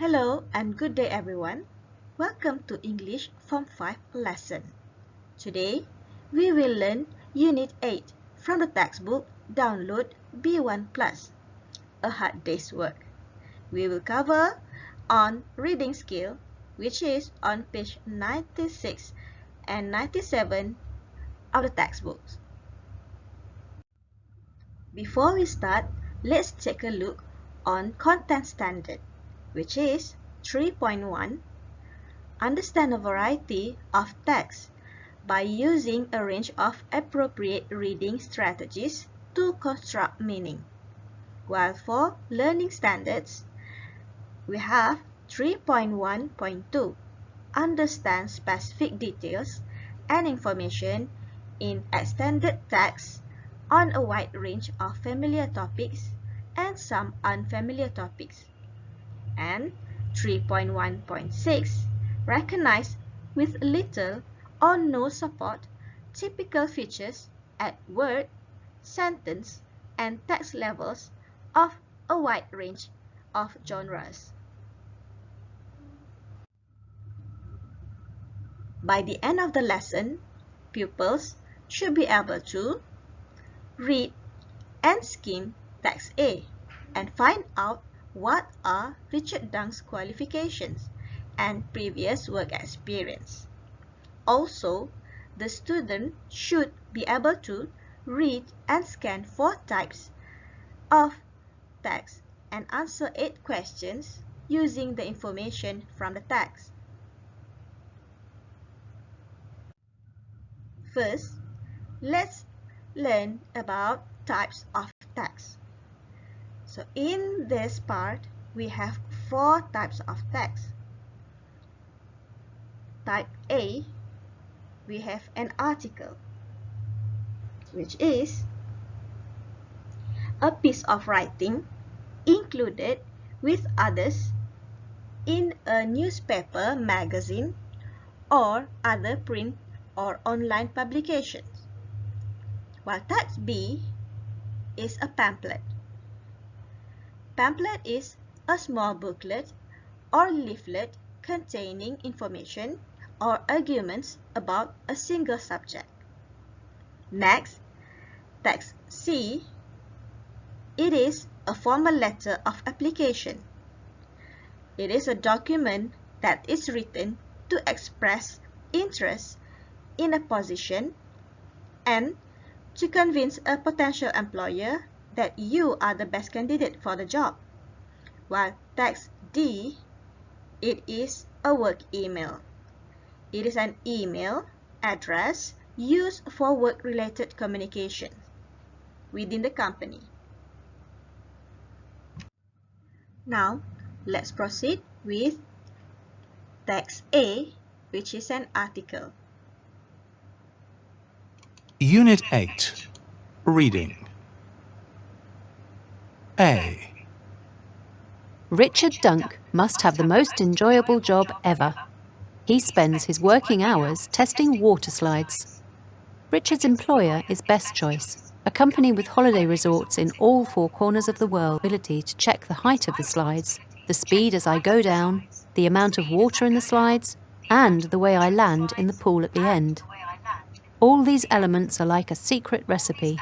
Hello and good day everyone. Welcome to English Form 5 lesson. Today, we will learn Unit 8 from the textbook Download B1 Plus, a hard day's work. We will cover on reading skill, which is on page 96 and 97 of the textbooks. Before we start, let's take a look on content standard, which is 3.1. Understand a variety of text by using a range of appropriate reading strategies to construct meaning. While for learning standards, we have 3.1.2. Understand specific details and information in extended text on a wide range of familiar topics and some unfamiliar topics. And 3.1.6 recognize with little or no support typical features at word, sentence, and text levels of a wide range of genres. By the end of the lesson, pupils should be able to read and skim text A and find out what are Richard Dunk's qualifications and previous work experience. Also, the student should be able to read and scan 4 types of text and answer 8 questions using the information from the text. First, let's learn about types of text. So in this part, we have 4 types of text. Type A, we have an article, which is a piece of writing included with others in a newspaper, magazine, or other print or online publications. While type B is a pamphlet. Pamphlet is a small booklet or leaflet containing information or arguments about a single subject. Next, text C. It is a formal letter of application. It is a document that is written to express interest in a position and to convince a potential employer that you are the best candidate for the job. While text D, it is a work email. It is an email address used for work-related communication within the company. Now, let's proceed with text A, which is an article. Unit 8. Reading. A. Richard Dunk must have the most enjoyable job ever. He spends his working hours testing water slides. Richard's employer is Best Choice, a company with holiday resorts in all 4 corners of the world. Ability to check the height of the slides, the speed as I go down, the amount of water in the slides, and the way I land in the pool at the end. All these elements are like a secret recipe.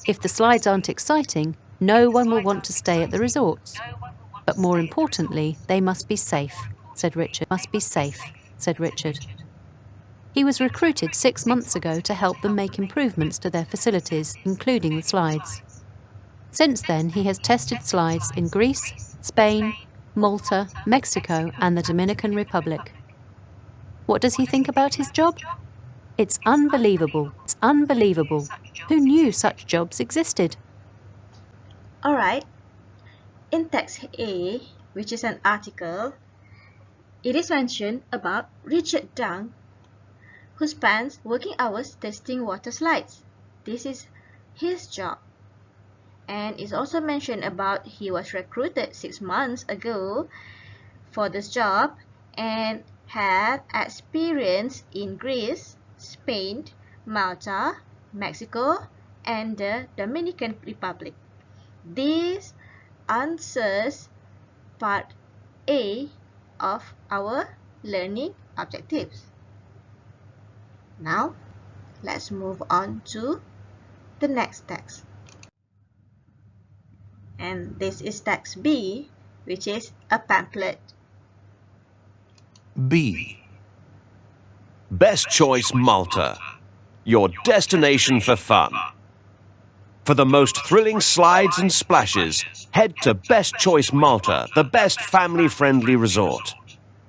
If the slides aren't exciting, no one will want to stay at the resorts. But more importantly, they must be safe, said Richard. Must be safe, said Richard. He was recruited 6 months ago to help them make improvements to their facilities, including the slides. Since then, he has tested slides in Greece, Spain, Malta, Mexico, and the Dominican Republic. What does he think about his job? It's unbelievable. It's unbelievable. Who knew such jobs existed? Alright, in text A, which is an article, it is mentioned about Richard Dunk, who spends working hours testing water slides. This is his job. And it's also mentioned about he was recruited 6 months ago for this job and had experience in Greece, Spain, Malta, Mexico, and the Dominican Republic. This answers part A of our learning objectives. Now, let's move on to the next text. And this is text B, which is a pamphlet. B. Best Choice Malta, your destination for fun. For the most thrilling slides and splashes, head to Best Choice Malta, the best family-friendly resort.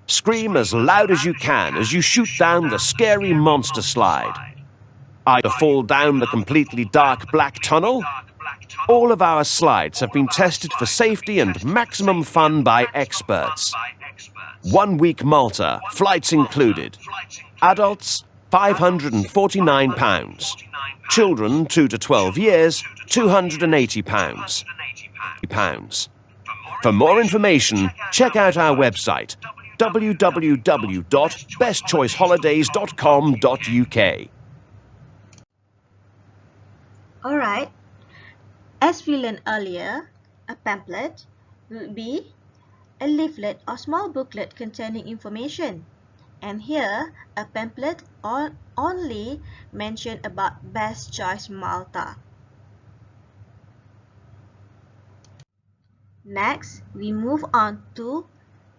Scream as loud as you can as you shoot down the scary monster slide. Either fall down the completely dark black tunnel. All of our slides have been tested for safety and maximum fun by experts. 1 week Malta, flights included. Adults, £549. Children 2 to 12 years, £280. For more information, check out our website, www.bestchoiceholidays.com.uk. Alright, as we learned earlier, a pamphlet will be a leaflet or small booklet containing information. And here, a pamphlet only mentioned about Best Choice Malta. Next, we move on to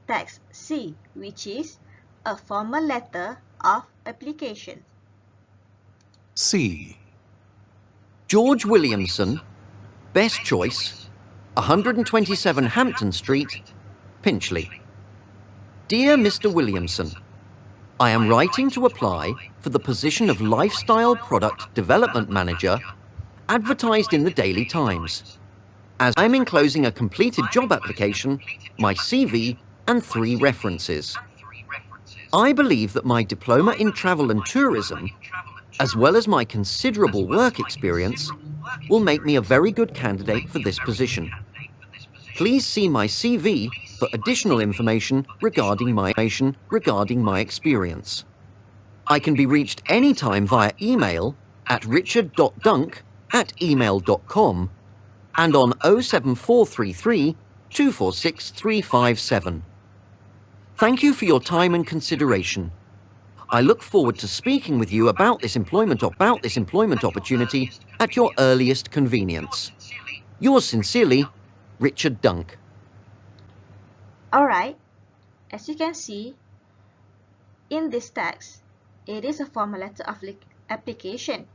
text C, which is a formal letter of application. C. George Williamson, Best Choice, 127 Hampton Street, Pinchley. Dear Mr. Williamson, I am writing to apply for the position of Lifestyle Product Development Manager advertised in the Daily Times. As I am enclosing a completed job application, my CV and 3 references. I believe that my diploma in travel and tourism, as well as my considerable work experience, will make me a very good candidate for this position. Please see my CV for additional information regarding my experience. I can be reached anytime via email at richard.dunk@email.com and on 07433 246 357. Thank you for your time and consideration. I look forward to speaking with you about this employment opportunity at your earliest convenience. Yours sincerely, Richard Dunk. Alright, as you can see, in this text, it is a formal letter of application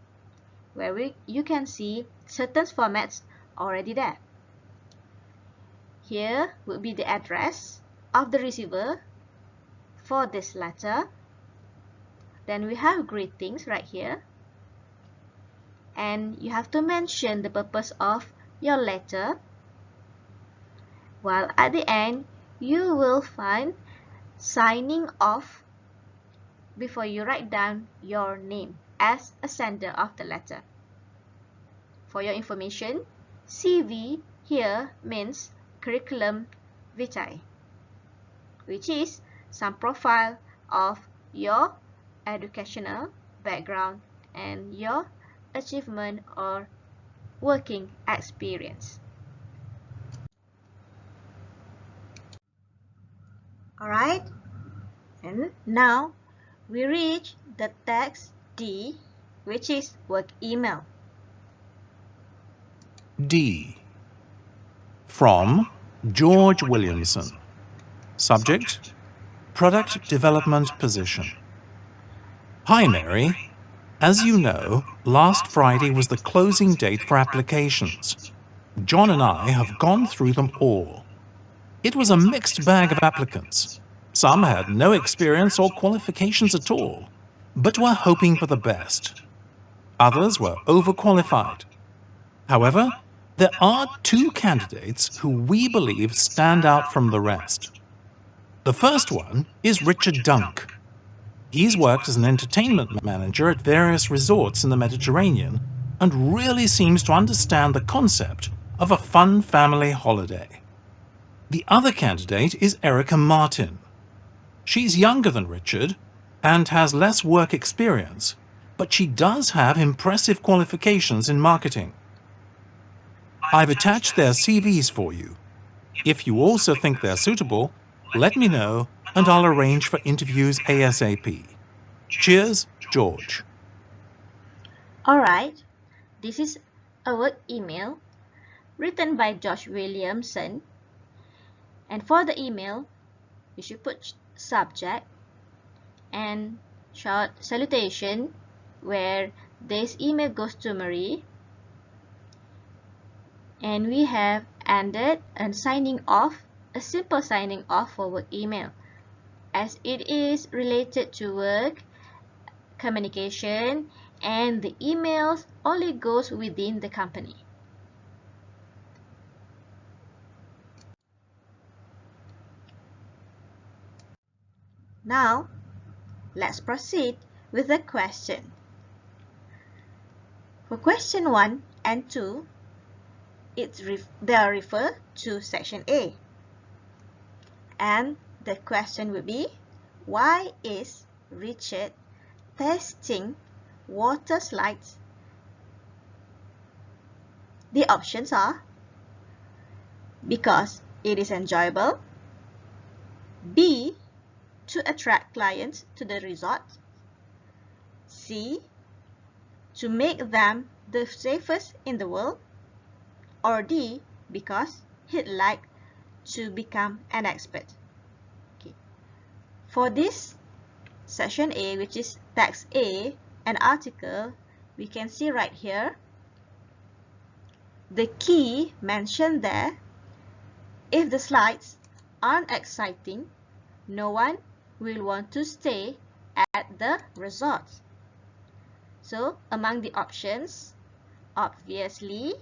where you can see certain formats already there. Here would be the address of the receiver for this letter. Then we have greetings right here. And you have to mention the purpose of your letter. While at the end, you will find signing off before you write down your name as a sender of the letter. For your information, CV here means curriculum vitae, which is some profile of your educational background and your achievement or working experience. Alright, and now we reach the text D, which is work email. D. From George Williamson. Subject: Product Development Position. Hi Mary. As you know, last Friday was the closing date for applications. John and I have gone through them all. It was a mixed bag of applicants. Some had no experience or qualifications at all, but were hoping for the best. Others were overqualified. However, there are 2 candidates who we believe stand out from the rest. The first one is Richard Dunk. He's worked as an entertainment manager at various resorts in the Mediterranean and really seems to understand the concept of a fun family holiday. The other candidate is Erica Martin. She's younger than Richard and has less work experience, but she does have impressive qualifications in marketing. I've attached their CVs for you. If you also think they're suitable, Let me know and I'll arrange for interviews ASAP. Cheers, George. Alright, this is a work email written by George Williamson, and for the email you should put subject and short salutation where this email goes to Marie, and we have ended and signing off, a simple signing off for work email, as it is related to work communication and the emails only goes within the company. Now, let's proceed with the question. For question 1 and 2, they are referred to section A. And the question will be, why is Richard testing water slides? The options are because it is enjoyable, B, to attract clients to the resort, C, to make them the safest in the world, or D, because he'd like to become an expert. Okay. For this section A, which is text A, an article, we can see right here the key mentioned there. If the slides aren't exciting, no one will want to stay at the resort. So among the options, obviously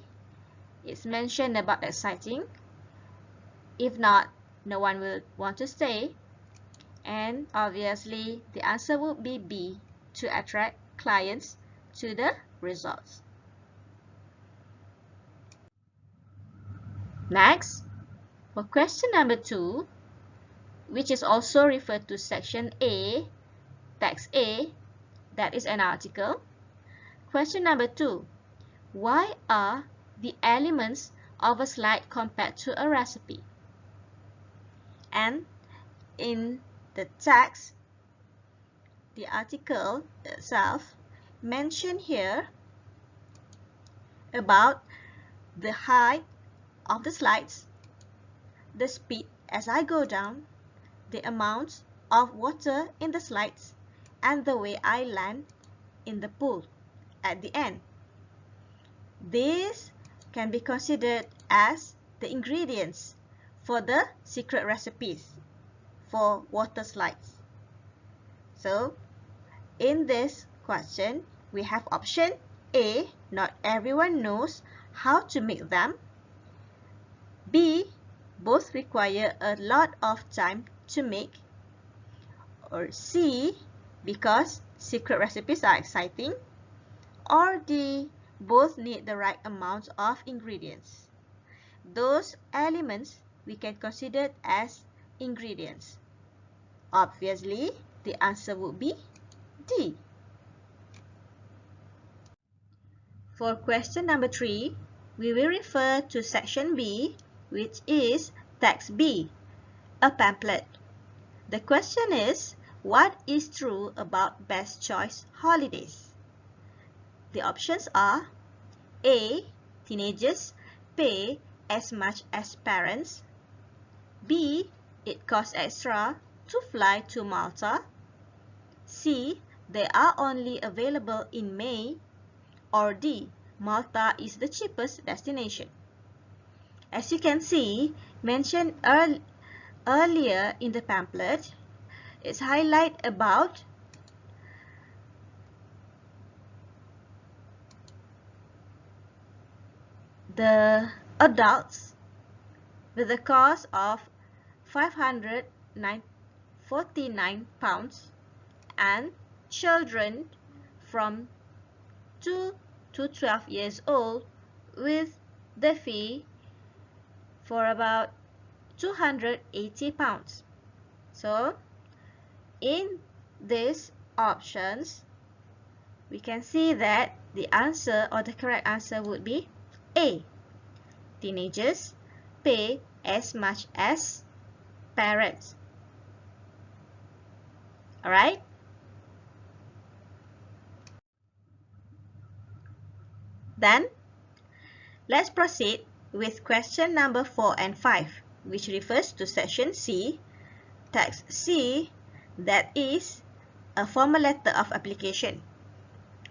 it's mentioned about exciting. If not, no one will want to stay. And obviously the answer would be B, to attract clients to the resorts. Next, for question number 2, which is also referred to section A, text A, that is an article. Question number 2, why are the elements of a slide compared to a recipe? And in the text, the article itself mentioned here about the height of the slides, the speed as I go down, the amount of water in the slides, and the way I land in the pool at the end. These can be considered as the ingredients for the secret recipes for water slides. So, in this question, we have option A, not everyone knows how to make them. B, both require a lot of time to make. Or C, because secret recipes are exciting. Or D, both need the right amount of ingredients. Those elements we can consider as ingredients. Obviously, the answer would be D. For question number 3, we will refer to section B, which is text B, a pamphlet. The question is, what is true about Best Choice holidays? The options are A, teenagers pay as much as parents. B, it costs extra to fly to Malta. C, they are only available in May. Or D, Malta is the cheapest destination. As you can see, mentioned earlier in the pamphlet, it's highlight about the adults with the cost of £549 and children from 2 to 12 years old with the fee for about £280. So in these options, we can see that the answer or the correct answer would be A. Teenagers pay as much as parents. Alright? Then, let's proceed with question number 4 and 5, which refers to section C, text C, that is a formal letter of application.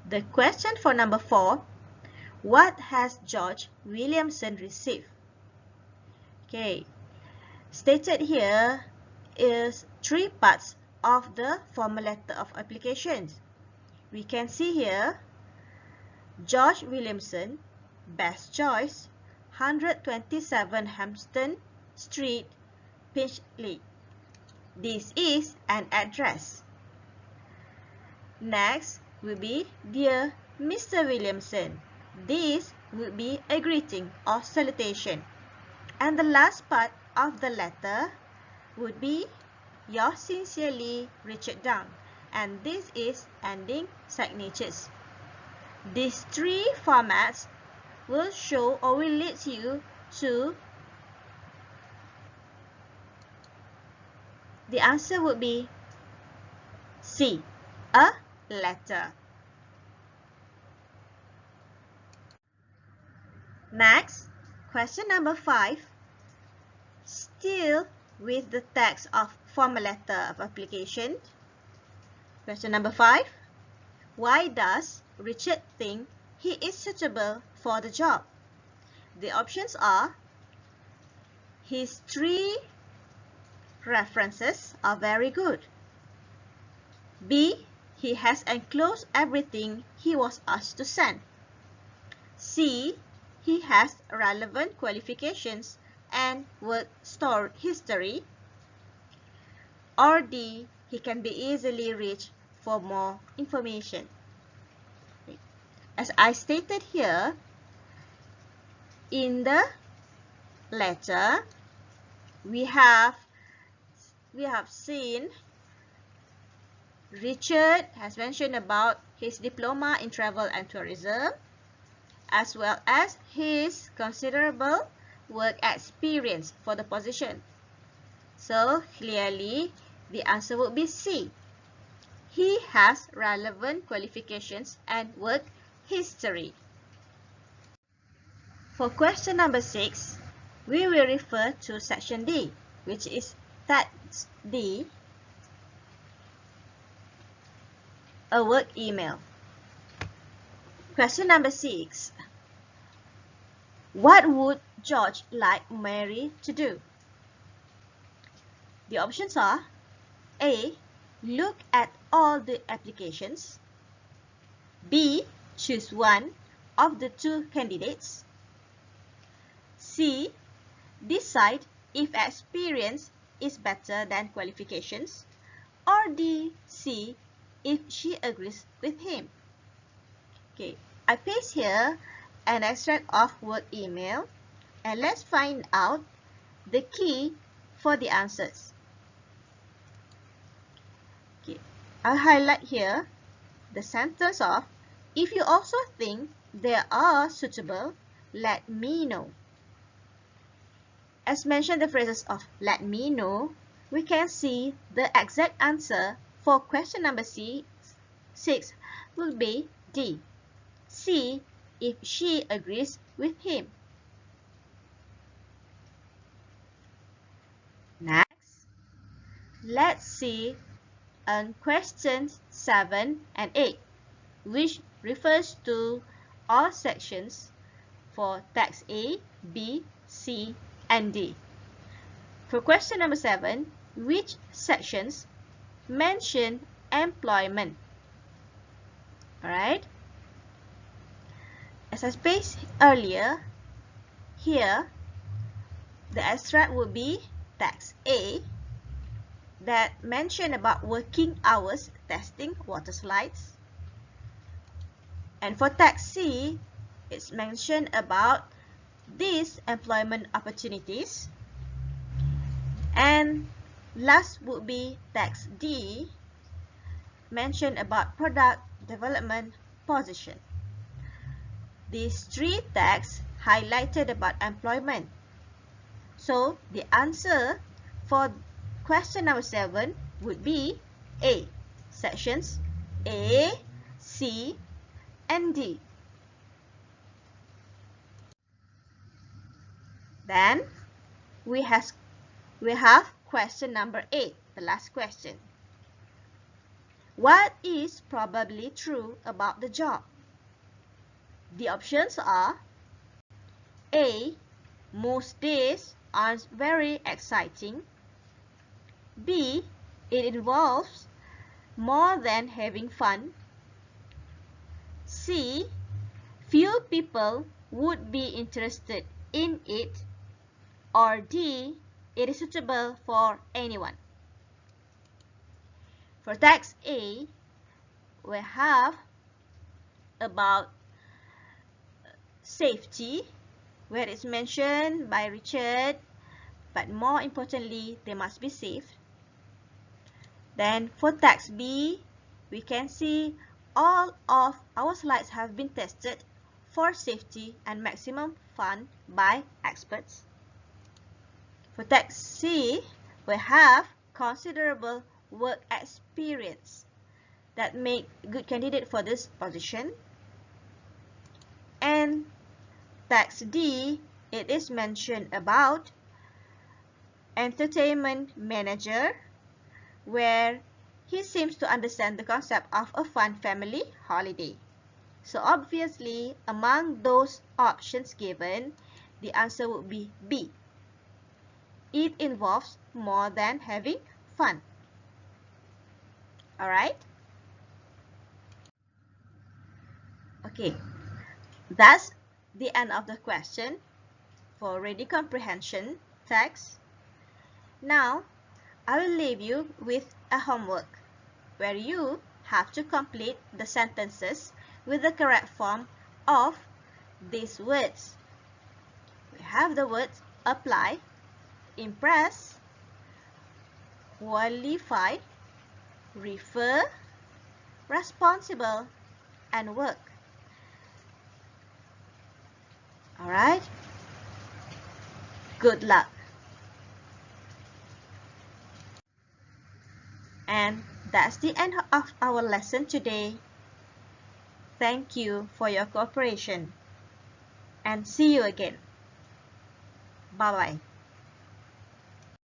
The question for number 4, what has George Williamson received? Okay, stated here is 3 parts of the formal letter of applications. We can see here, George Williamson, best choice, 127 Hampton Street, Finchley. This is an address. Next will be Dear Mr. Williamson. This would be a greeting or salutation. And the last part of the letter would be Yours sincerely, Richard Dunk. And this is ending signatures. These 3 formats will show or will lead you to the answer would be C, a letter. Next, question number 5, still with the text of formal letter of application. Question number 5, why does Richard think he is suitable for the job? The options are, his 3 references are very good. B, he has enclosed everything he was asked to send. C, he has relevant qualifications and work history. Or D, he can be easily reached for more information. As I stated here, in the letter, we have seen Richard has mentioned about his diploma in travel and tourism, as well as his considerable work experience for the position. So clearly, the answer would be C. He has relevant qualifications and work history. For question number 6, we will refer to section D, which is text D, a work email. Question number 6, what would George like Mary to do? The options are A, look at all the applications. B, choose one of the 2 candidates. C, decide if experience is better than qualifications. Or D, C, if she agrees with him. Okay, I paste here an extract of work email, and let's find out the key for the answers. Okay, I'll highlight here the sentence of, if you also think they are suitable, let me know. As mentioned, the phrases of let me know, we can see the exact answer for question number 6 will be D. C, if she agrees with him. Next, let's see on questions 7 and 8, which refers to all sections for text A, B, C, and D. For question number 7, which sections mention employment? Alright. As I spaced earlier, here the extract would be text A that mention about working hours testing water slides. And for text C, it's mentioned about these employment opportunities. And last would be text D, mentioned about product development position. These 3 texts highlighted about employment. So the answer for question number 7 would be A, sections A, C, and D. Then we have question number 8, the last question. What is probably true about the job? The options are A. Most days aren't very exciting. B. It involves more than having fun. C. Few people would be interested in it. Or D. It is suitable for anyone. For text A, we have about safety, where it's mentioned by Richard, but more importantly, they must be safe. Then for text B, we can see all of our slides have been tested for safety and maximum fun by experts. For text C, we have considerable work experience that make good candidate for this position. And text D, it is mentioned about entertainment manager, where he seems to understand the concept of a fun family holiday. So obviously, among those options given, the answer would be B. It involves more than having fun. Alright? Okay, that's the end of the question for reading comprehension text. Now, I will leave you with a homework where you have to complete the sentences with the correct form of these words. We have the words apply, impress, qualify, refer, responsible, and work. Alright? Good luck. And that's the end of our lesson today. Thank you for your cooperation and see you again. Bye-bye.